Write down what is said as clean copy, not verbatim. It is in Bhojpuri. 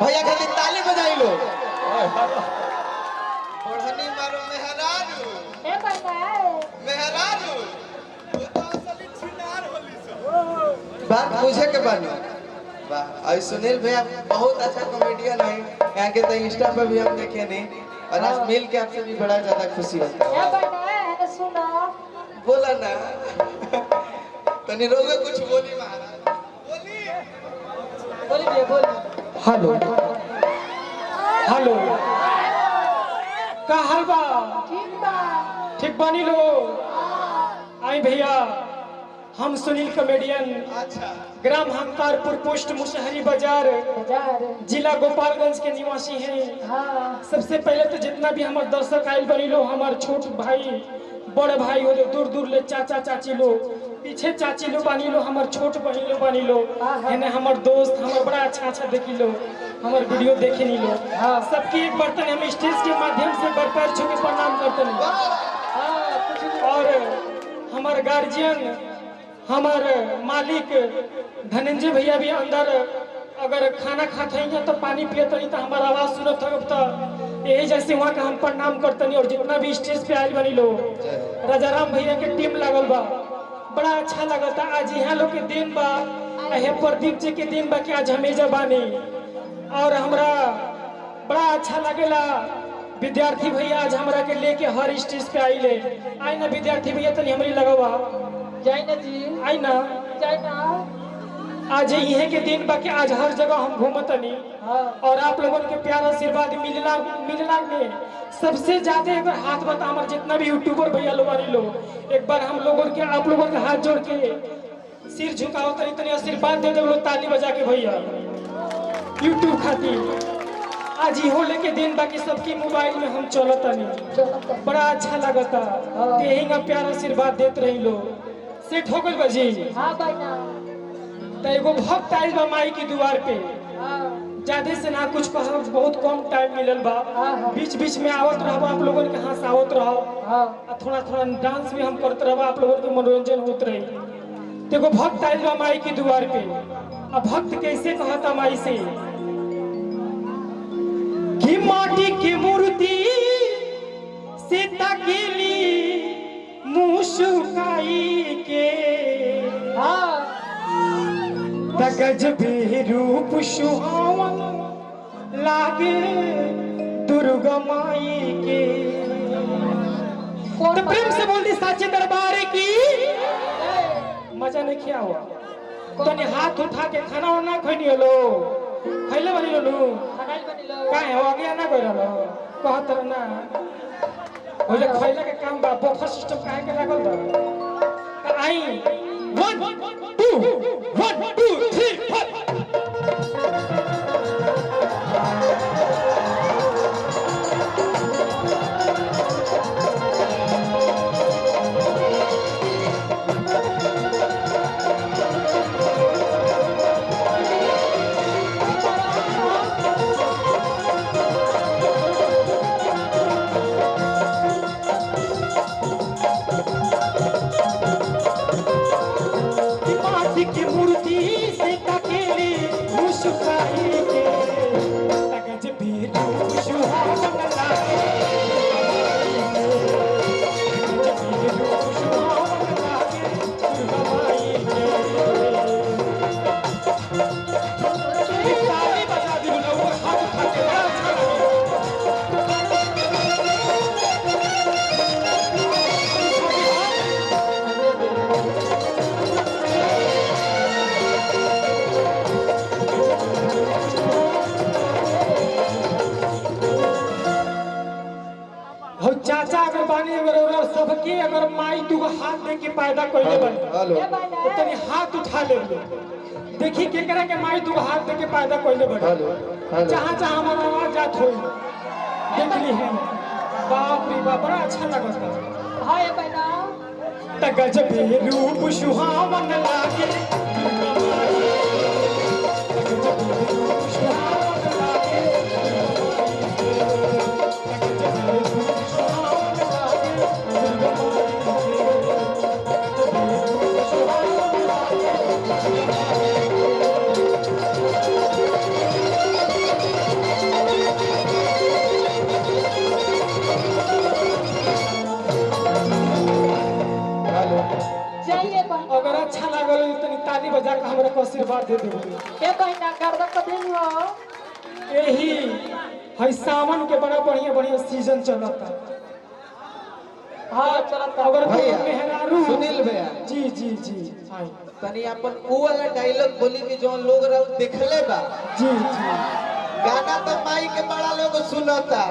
भैया खाली ताली बजाई लो। बढ़नी मारो मेहरारू ए बना मेहरारू बात पूछे के बानी। वाह और सुनील भैया बहुत अच्छा कॉमेडियन है। यहाँ के तो इंस्टा पे भी हम देखे नहीं और आज मिल के आपसे भी बड़ा ज्यादा खुशी होता ए है। बना है सुनो बोला ना तनी रोगे कुछ बोली महाराज बोली भैया बोली। हेलो हेलो का हाल बा? ठीक बा ठीक बानी लो? आई भैया हम सुनील कॉमेडियन अच्छा ग्राम हमकारपुर पोस्ट मुसहरी बाजार बाजार जिला गोपालगंज के निवासी हैं। हाँ सबसे पहले तो जितना भी हमारे दर्शक आयल बनी लो, हमारे छोट भाई बड़े भाई हो दूर दूर ले चाचा चाची लो, पीछे चाची लो बानी लो, हमारे छोट बहन लो बानी लो, इन्हें हमारे दोस्त हमारे बड़ा अच्छा अच्छा देखी लो, हमारे वीडियो देखे नहीं लो। सबकी एक बर्तन हम स्टेज के माध्यम से पैर छू के प्रणाम करते हैं। और हमारे गार्जियन हमारे मालिक धनंजय भैया भी अंदर अगर खाना खाते हैं तो पानी पियते नहीं तो हमारा आवाज सुनत हो तो यही जैसे वहाँ का हम प्रणाम करते नहीं। और जितना भी स्टेज पे आयल बनी लो राजाराम भैया के टीम लागल बा, बड़ा अच्छा लगता। आज यहाँ लोग के दिन बा, हे प्रदीप जी के दिन बा कि आज हमेशा बानी और हमरा बड़ा अच्छा लगेला। विद्यार्थी भैया आज हमरा के लेके हर स्टेज पे आइले। आई ना विद्यार्थी भैया तनी हमरी लगवा जाई ना जी आई ना जाई ना आज यही के दिन बाकी आज हर जगह हम घूमतनी और आप लोगों के प्यार आशीर्वाद मिलना में सबसे ज्यादा एक बार हाथ बता हमारे जितना भी यूट्यूबर भैया लोग आ लो एक बार हम लोगों के आप लोगों के हाथ जोड़ के सिर झुकाओ तनी तनी आशीर्वाद दे दो ताली बजा के भैया यूट्यूब खातिर। आज इहो लेके दिन बाकी सबकी मोबाइल में हम चलतनी बड़ा अच्छा लगता। यही का प्यार आशीर्वाद देते रही लो। सेठ हो गई बजी हाँ भाई ना तो एगो भक्त आइल बा माई की द्वार पे, हाँ ज्यादा से ना कुछ कहो, बहुत कम टाइम मिलल बा। बीच बीच में आवत रहो आप लोगों के हंसावत रहो हाँ थोड़ा थोड़ा डांस भी हम करते रहो, आप लोगों के मनोरंजन होत रही। तो एगो भक्त आइल बा माई की द्वार पे। अब भक्त कैसे कहता माई से कि माटी की मूर्ति से तकेली मुस्काई के हाँ गज भी रूप सुहावन लागे दुर्गा माई के। तो प्रेम से बोल दी साचे दरबार की मजा नहीं किया हुआ तो हाथ उठा के खाना वाना खैनी हलो खैले बनी लो बनाई बनी लो काहे हो गया ना गइल हलो कहत ना ओले खैला के काम बा बफर सिस्टम काहे के लागल बा। आई 1 2 3 4 की मूर्ति से तकेली मुस्काई के तगज भी रूप सुहावन लागे तगज भी रूप सुहावन लागे दुर्गा माई के। ताली बजा दी लोग हाथ उठा के बड़ा अच्छा लगे। चाचा अगर बानी अगर सबके अगर माई तू हाथ दे के पैदा कइले बन तो तनी हाथ उठा ले देखी केकरा के माई तू हाथ दे के पैदा कइले बन जहां जहां हमारा आवाज जात होई देख ली है। बाप रे बाप बड़ा अच्छा लगता। हाँ ये बना त गजब रूप सुहावन लागे दुर्गा माई गजब रूप सुहावन लागे रे बहिना अगर अच्छा लागल हो तो ताली बजा के हमरा को आशीर्वाद दे देबो ए बहिना गर्दा कदिन हो यही है सावन के बड़ा बढ़िया बढ़िया सीजन चलता हां चलत अगर भैया, मेहरारू सुनील भैया। जी जी जी आई तनी अपन ऊ वाला डायलॉग बोली कि जो लोग देखले बा जी जी गाना तो माई के बड़ा लोग सुनता